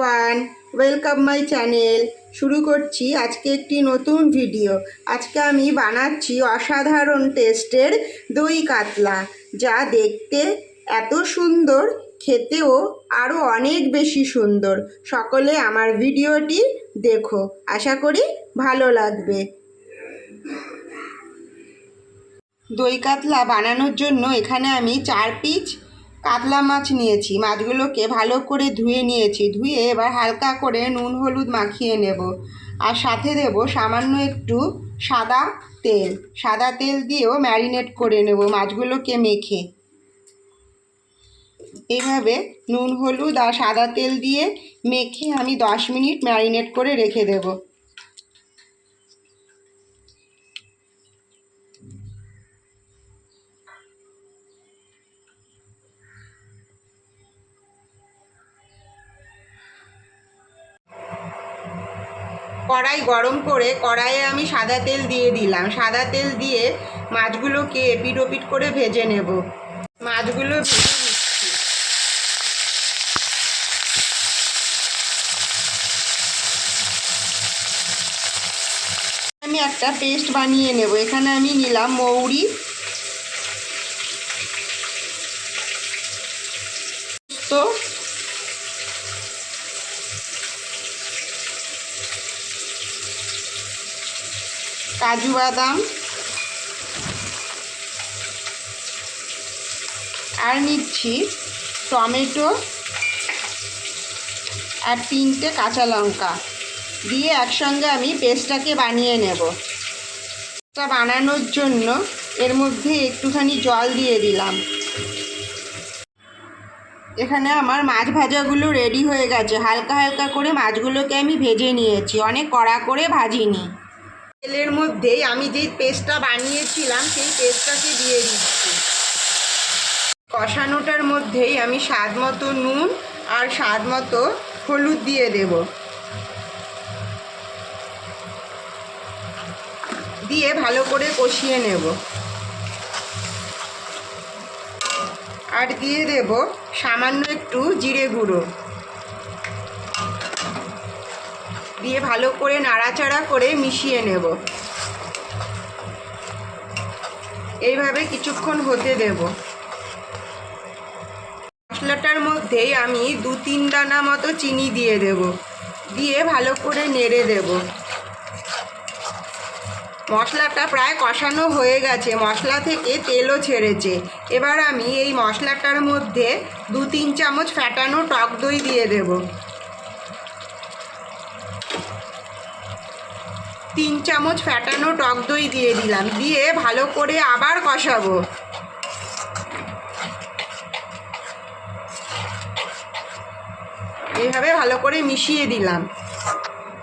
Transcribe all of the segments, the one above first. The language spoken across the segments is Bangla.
Everyone, welcome my channel. শুরু করছি আজকে একটি নতুন ভিডিও। আজকে আমি বানাচ্ছি অসাধারণ টেস্টের দই কাতলা, যা দেখতে এত সুন্দর, খেতেও আরও অনেক বেশি সুন্দর। সকলে আমার ভিডিওটি দেখো, আশা করি ভালো লাগবে। দই কাতলা বানানোর জন্য এখানে আমি 4 পিস কাতলা মাছ নিয়েছি। মাছগুলোকে ভালো করে ধুয়ে নিয়েছি। ধুয়ে এবার হালকা করে নুন হলুদ মাখিয়ে নেব। আর সাথে দেব সামান্য একটু সাদা তেল দিয়েও ম্যারিনেট করে নেব মাছগুলোকে মেখে। এইভাবে নুন হলুদ আর সাদা তেল দিয়ে মেখে আমি 10 মিনিট ম্যারিনেট করে রেখে দেব। কড়াই গরম করে কড়াইয়ে আমি সাদা তেল দিয়ে দিলাম। সাদা তেল দিয়ে মাছগুলোকে এপিট ওপিট করে ভেজে নেব। মাছগুলো ভেজে নিচ্ছি। আমি একটা পেস্ট বানিয়ে নেব। এখানে আমি নিলাম মৌরি, পোস্ত, কাজু বাদাম আর নিচ্ছি টমেটো আর 3টে কাঁচা লঙ্কা দিয়ে একসঙ্গে আমি পেস্টটাকে বানিয়ে নেব। এটা বানানোর জন্য এর মধ্যে একটুখানি জল দিয়ে দিলাম। এখানে আমার মাছ ভাজাগুলো রেডি হয়ে গেছে। হালকা হালকা করে মাছগুলোকে আমি ভেজে নিয়েছি, অনেক কড়া করে ভাজিনি। তেলের মধ্যেই আমি যেই পেস্টটা বানিয়েছিলাম সেই পেস্টটাকে দিয়ে দিচ্ছি। কষানোটার মধ্যেই আমি স্বাদ মতো নুন আর স্বাদ মতো হলুদ দিয়ে দেব। দিয়ে ভালো করে কষিয়ে নেব। আর দিয়ে দেব সামান্য একটু জিরে গুঁড়ো। দিয়ে ভালো করে নাড়াচাড়া করে মিশিয়ে নেব। এইভাবে কিছুক্ষণ হতে দেব। মশলাটার মধ্যেই আমি 2-3 দানা মতো চিনি দিয়ে দেব। দিয়ে ভালো করে নেড়ে দেব। মশলাটা প্রায় কষানো হয়ে গেছে, মশলা থেকে তেলও ছেড়েছে। এবার আমি এই মশলাটার মধ্যে 2-3 চামচ ফ্যাটানো টক দই দিয়ে দেব। 3 চামচ ফ্যাটানো টক দই দিয়ে দিলাম। দিয়ে ভালো করে আবার কষাবো। এইভাবে ভালো করে মিশিয়ে দিলাম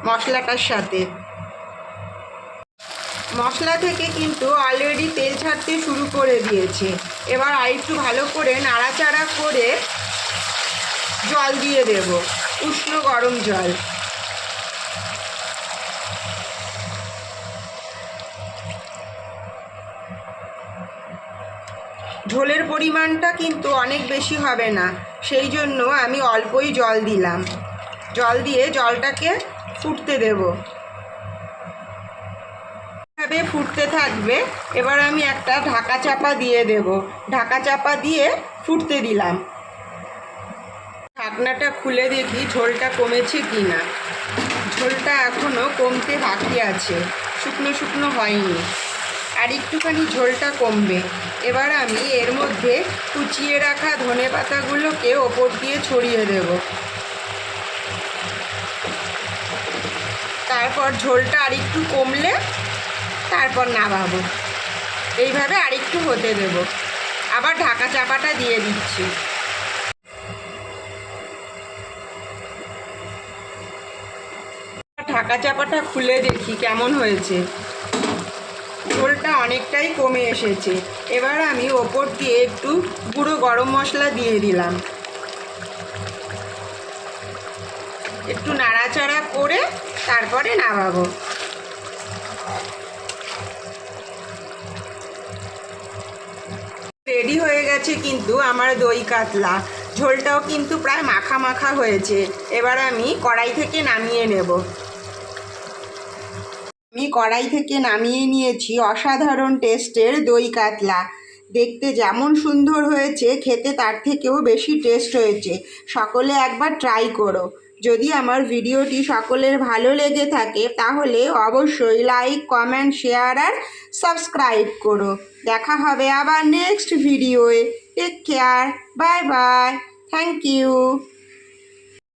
মশলাটার সাথে। মশলা থেকে কিন্তু অলরেডি তেল ছাড়তে শুরু করে দিয়েছে। এবার আরেকটু ভালো করে নাড়াচাড়া করে জল দিয়ে দেব, উষ্ণ গরম জল। ঝোলের পরিমাণটা কিন্তু অনেক বেশি হবে না, সেই জন্য আমি অল্পই জল দিলাম। জল দিয়ে জলটাকে ফুটতে দেব। এভাবে ফুটতে থাকবে। এবার আমি একটা ঢাকা চাপা দিয়ে দেব। ঢাকা চাপা দিয়ে ফুটতে দিলাম। ঢাকনাটা খুলে দেখি ঝোলটা কমেছে কি না। ঝোলটা এখনও কমতে বাকি আছে, শুকনো শুকনো হয়নি, আর একটুখানি ঝোলটা কমবে। এবার আমি এর মধ্যে কুচিয়ে রাখা ধনেপাতাগুলোকে ওপর দিয়ে ছড়িয়ে দেব। তারপর ঝোলটা আরেকটু কমলে তারপর নামাবো। এইভাবে আরেকটু হতে দেব। আবার ঢাকা চাপাটা দিয়ে দিচ্ছি। ঢাকা চাপাটা খুলে দেখি কেমন হয়েছে। ঝোলটা অনেকটাই কমে এসেছে। এবার আমি ওপর দিয়ে একটু গুঁড়ো গরম মশলা দিয়ে দিলাম। একটু নাড়াচাড়া করে তারপরে নামাবো। রেডি হয়ে গেছে কিন্তু আমার দই কাতলা। ঝোলটাও কিন্তু প্রায় মাখা মাখা হয়েছে। এবার আমি কড়াই থেকে নামিয়ে নেব। আমি কড়াই থেকে নামিয়ে নিয়েছি অসাধারণ টেস্টের দই কাতলা। দেখতে যেমন সুন্দর হয়েছে, খেতে তার থেকেও বেশি টেস্ট হয়েছে। সকলে একবার ট্রাই করো। যদি আমার ভিডিওটি সকলের ভালো লেগে থাকে তাহলে অবশ্যই লাইক, কমেন্ট, শেয়ার আর সাবস্ক্রাইব করো। দেখা হবে আবার নেক্সট ভিডিওয়ে। Take care, bye bye, thank you.